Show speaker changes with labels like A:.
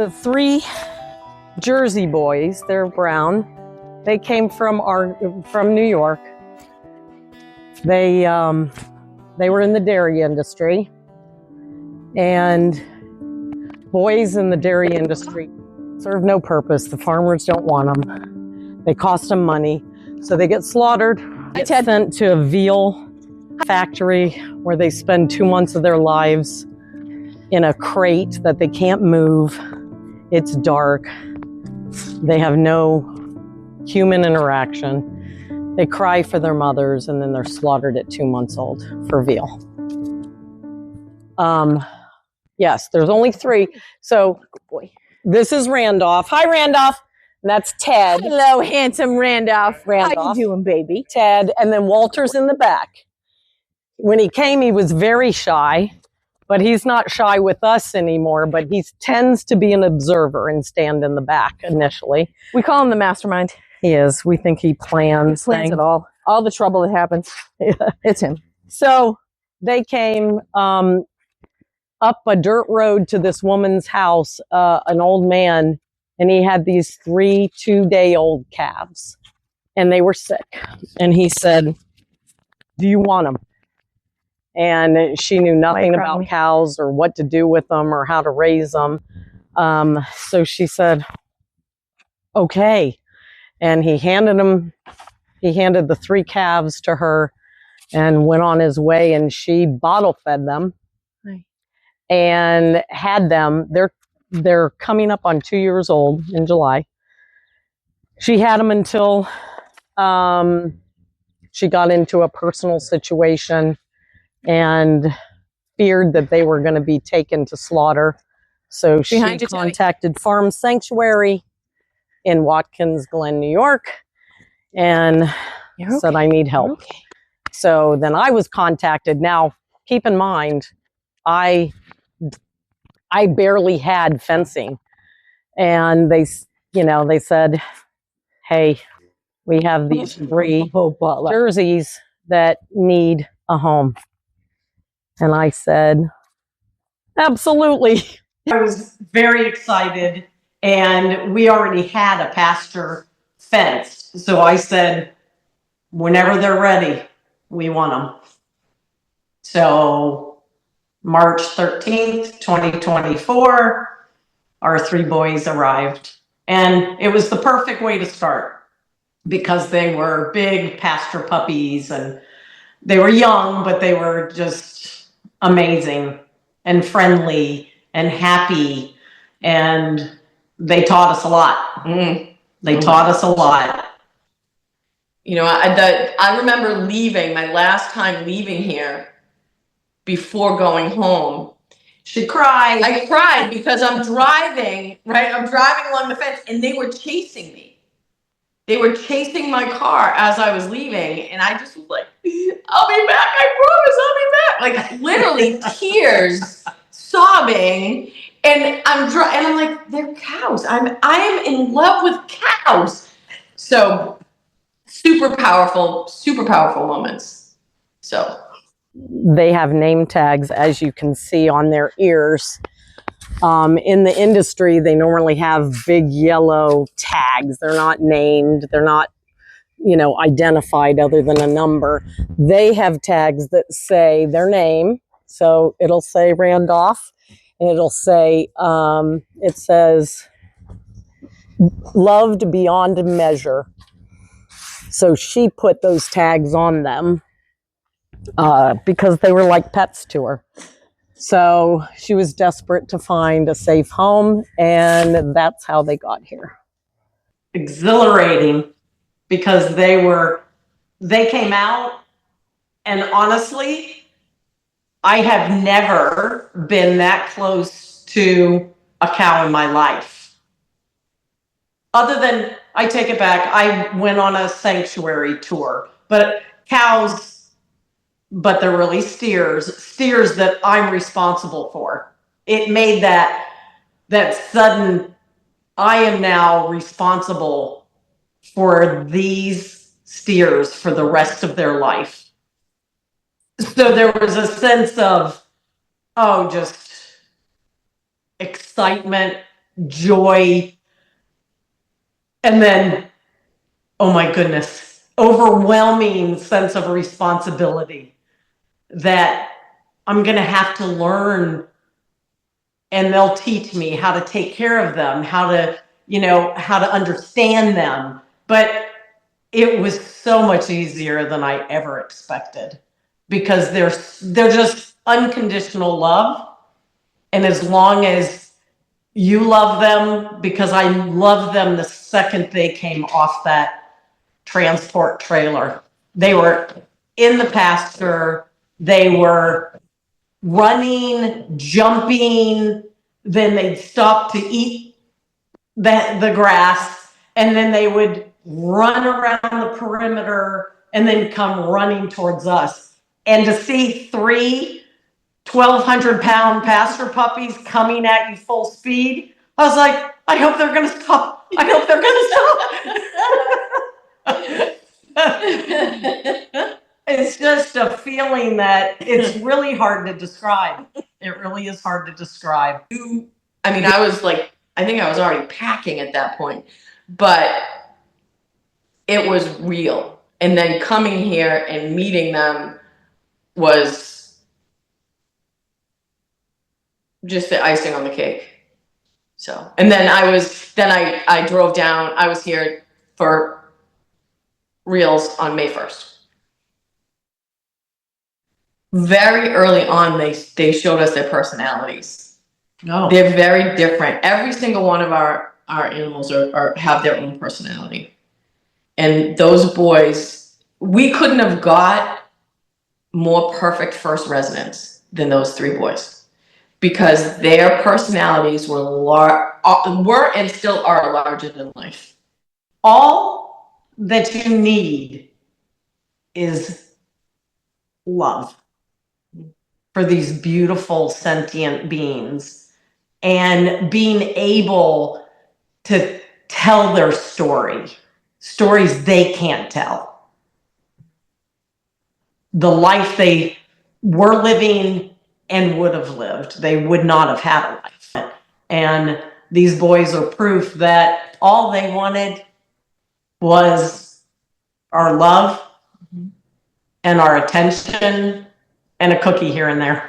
A: The three Jersey boys, they're brown. They came from New York. They were in the dairy industry, and boys in the dairy industry serve no purpose. The farmers don't want them. They cost them money, so they get slaughtered. Get sent to a veal factory where they spend 2 months of their lives in a crate that they can't move. It's dark. They have no human interaction. They cry for their mothers, and then they're slaughtered at 2 months old for veal. Yes, there's only 3. So this is Randolph. Hi, Randolph. And that's Ted.
B: Hello, handsome Randolph. How you doing, baby?
A: Ted. And then Walter's in the back. When he came, he was very shy. But he's not shy with us anymore, but he tends to be an observer and stand in the back initially.
B: We call him the mastermind.
A: He is. We think he plans
B: it all. All the trouble that happens.
A: Yeah.
B: It's him.
A: So they came up a dirt road to this woman's house, an old man, and he had these 3 2-day-old calves, and they were sick. And he said, "Do you want them?" And she knew nothing about cows or what to do with them or how to raise them. So she said, okay. And he handed the 3 calves to her and went on his way, and she bottle fed them and had them. They're coming up on 2 years old in July. She had them until she got into a personal situation and feared that they were going to be taken to slaughter. So she contacted Farm Sanctuary in Watkins Glen, New York, and said, I need help. Okay. So then I was contacted. Now, keep in mind, I barely had fencing. And they said, hey, we have these 3 Jerseys that need a home. And I said, absolutely. I was very excited, and we already had a pasture fenced. So I said, whenever they're ready, we want them. So March 13th, 2024, our 3 boys arrived. And it was the perfect way to start because they were big pasture puppies, and they were young, but they were just amazing and friendly and happy, and they taught us a lot. They taught us a lot.
C: You know, I remember leaving, my last time leaving here before going home.
A: She cried.
C: I cried because I'm driving, right? I'm driving along the fence, and they were chasing me. They were chasing my car as I was leaving, and I just was like, I'll be back, I promise I'll be back. Like literally tears, sobbing, and I'm like, they're cows. I am in love with cows. So super powerful moments. So
A: they have name tags, as you can see on their ears. In the industry, they normally have big yellow tags. They're not named. They're not, identified other than a number. They have tags that say their name. So it'll say Randolph, and it'll say, it says, loved beyond measure. So she put those tags on them because they were like pets to her. So she was desperate to find a safe home, and that's how they got here. Exhilarating, because they came out, and honestly, I have never been that close to a cow in my life. Other than, I take it back, I went on a sanctuary tour, but cows, but they're really steers that I'm responsible for. It made that sudden, I am now responsible for these steers for the rest of their life. So there was a sense of, just excitement,
C: joy, and then, oh my goodness, overwhelming sense of responsibility that I'm going to have to learn, and they'll teach me how to take care of them, how to understand them. But it was so much easier than I ever expected, because they're just unconditional love. And as long as you love them, because I loved them the second they came off that transport trailer. They were in the pasture, they were running, jumping, then they'd stop to eat the grass, and then they would run around the perimeter and then come running towards us. And to see 3 1,200-pound pasture puppies coming at you full speed, I was like, I hope they're going to stop. I hope they're going to stop. It's just a feeling that it's really hard to describe. It really is hard to describe. I mean, I think I was already packing at that point, but it was real. And then coming here and meeting them was just the icing on the cake. So, and then I drove down. I was here for reals on May 1st. Very early on, they showed us their personalities. No. They're very different. Every single one of our animals have their own personality. And those boys, we couldn't have got more perfect first residents than those 3 boys, because their personalities were and still are larger than life. All that you need is love for these beautiful sentient beings, and being able to tell their stories they can't tell. The life they were living and would have lived. They would not have had a life. And these boys are proof that all they wanted was our love and our attention and a cookie here and there.